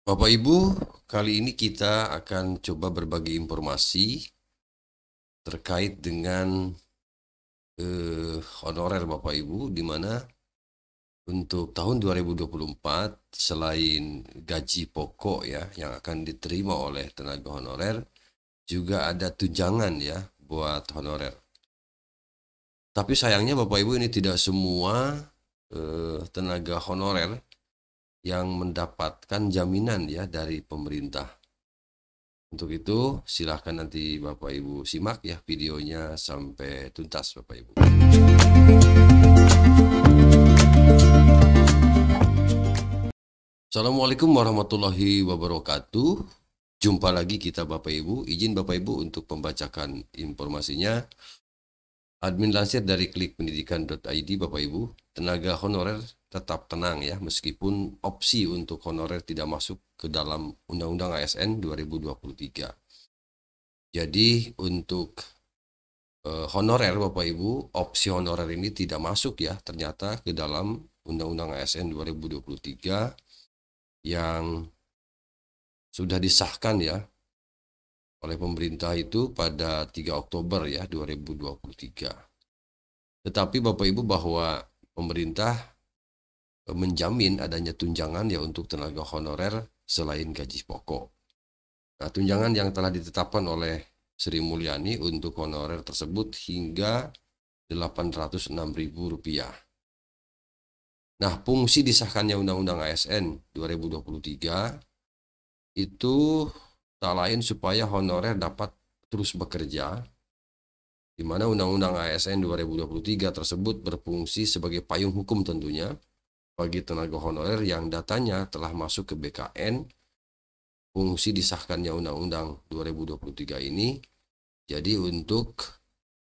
Bapak Ibu, kali ini kita akan coba berbagi informasi terkait dengan honorer Bapak Ibu, di mana untuk tahun 2024 selain gaji pokok ya yang akan diterima oleh tenaga honorer, juga ada tunjangan ya buat honorer. Tapi sayangnya Bapak Ibu, ini tidak semua tenaga honorer yang mendapatkan jaminan ya dari pemerintah. Untuk itu, silahkan nanti Bapak Ibu simak ya videonya sampai tuntas Bapak Ibu. Assalamualaikum warahmatullahi wabarakatuh. Jumpa lagi kita Bapak Ibu. Izin Bapak Ibu untuk membacakan informasinya. Admin lansir dari klikpendidikan.id Bapak Ibu. Tenaga honorer tetap tenang ya, meskipun opsi untuk honorer tidak masuk ke dalam Undang-Undang ASN 2023. Jadi untuk honorer Bapak Ibu, opsi honorer ini tidak masuk ya ternyata ke dalam Undang-Undang ASN 2023 yang sudah disahkan ya oleh pemerintah itu pada 3 Oktober ya 2023. Tetapi Bapak Ibu, bahwa pemerintah menjamin adanya tunjangan ya untuk tenaga honorer selain gaji pokok. Nah, tunjangan yang telah ditetapkan oleh Sri Mulyani untuk honorer tersebut hingga Rp806.000. Nah, fungsi disahkannya Undang-Undang ASN 2023 itu tak lain supaya honorer dapat terus bekerja, di mana Undang-Undang ASN 2023 tersebut berfungsi sebagai payung hukum tentunya bagi tenaga honorer yang datanya telah masuk ke BKN. Fungsi disahkannya Undang-Undang 2023 ini jadi untuk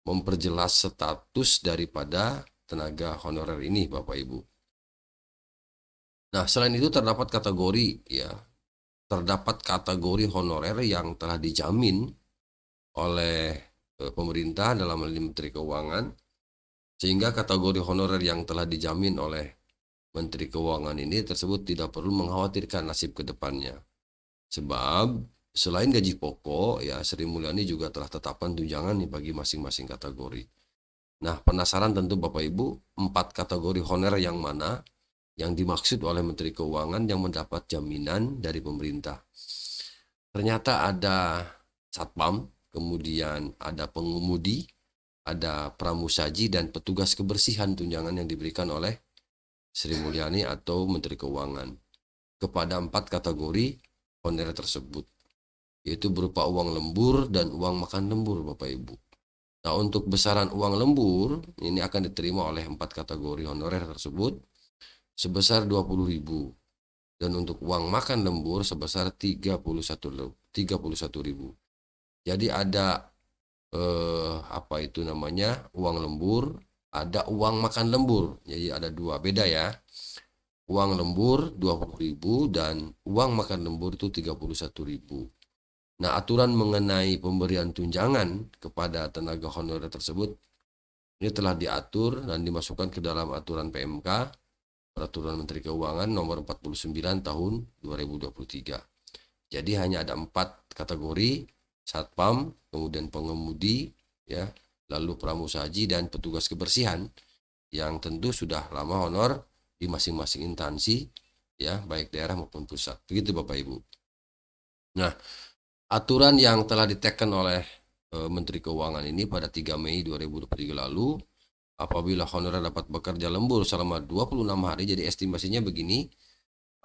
memperjelas status daripada tenaga honorer ini Bapak Ibu. Nah, selain itu terdapat kategori honorer yang telah dijamin oleh pemerintah dalam hal ini Menteri Keuangan, sehingga kategori honorer yang telah dijamin oleh Menteri Keuangan ini tersebut tidak perlu mengkhawatirkan nasib ke depannya. Sebab selain gaji pokok ya, Sri Mulyani juga telah tetapkan tunjangan nih bagi masing-masing kategori. Nah, penasaran tentu Bapak Ibu, 4 kategori honorer yang mana yang dimaksud oleh Menteri Keuangan yang mendapat jaminan dari pemerintah. Ternyata ada satpam, kemudian ada pengemudi, ada pramusaji, dan petugas kebersihan tunjangan yang diberikan oleh Sri Mulyani atau Menteri Keuangan kepada 4 kategori honorer tersebut, yaitu berupa uang lembur dan uang makan lembur Bapak Ibu. Nah, untuk besaran uang lembur ini akan diterima oleh 4 kategori honorer tersebut sebesar 20.000, dan untuk uang makan lembur sebesar 31.000. Jadi ada uang lembur, ada uang makan lembur. Jadi ada dua, beda ya. Uang lembur 20.000 dan uang makan lembur itu 31.000. Nah, aturan mengenai pemberian tunjangan kepada tenaga honorer tersebut ini telah diatur dan dimasukkan ke dalam aturan PMK, Peraturan Menteri Keuangan nomor 49 tahun 2023. Jadi hanya ada 4 kategori: satpam, kemudian pengemudi, ya, lalu pramusaji dan petugas kebersihan, yang tentu sudah lama honor di masing-masing instansi, ya, baik daerah maupun pusat. Begitu Bapak Ibu. Nah, aturan yang telah diteken oleh Menteri Keuangan ini pada 3 Mei 2023 lalu, apabila honorer dapat bekerja lembur selama 26 hari, jadi estimasinya begini,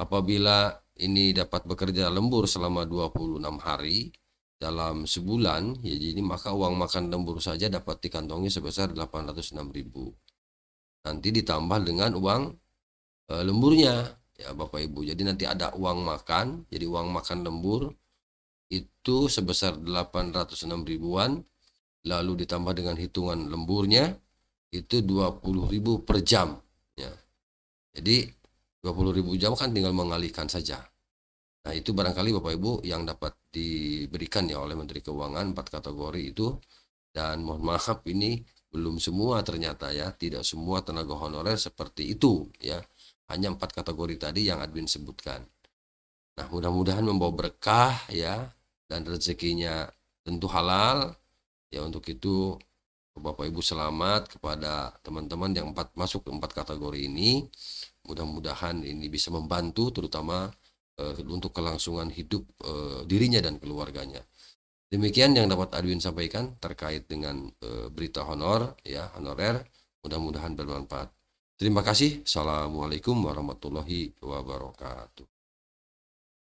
apabila ini dapat bekerja lembur selama 26 hari dalam sebulan, ya, jadi maka uang makan lembur saja dapat dikantongi sebesar 806.000. Nanti ditambah dengan uang lemburnya ya Bapak Ibu. Jadi nanti ada uang makan, jadi uang makan lembur itu sebesar 806 ribuan, lalu ditambah dengan hitungan lemburnya itu 20.000 per jam ya. Jadi 20.000 jam kan tinggal mengalihkan saja. Nah, itu barangkali Bapak Ibu yang dapat diberikan ya oleh Menteri Keuangan 4 kategori itu. Dan mohon maaf, ini belum semua ternyata ya, tidak semua tenaga honorer seperti itu ya. Hanya 4 kategori tadi yang admin sebutkan. Nah, mudah-mudahan membawa berkah ya, dan rezekinya tentu halal. Ya, untuk itu Bapak Ibu selamat kepada teman-teman yang masuk ke 4 kategori ini. Mudah-mudahan ini bisa membantu terutama untuk kelangsungan hidup dirinya dan keluarganya. Demikian yang dapat Adwin sampaikan terkait dengan berita honorer. Mudah-mudahan bermanfaat. Terima kasih. Assalamualaikum warahmatullahi wabarakatuh.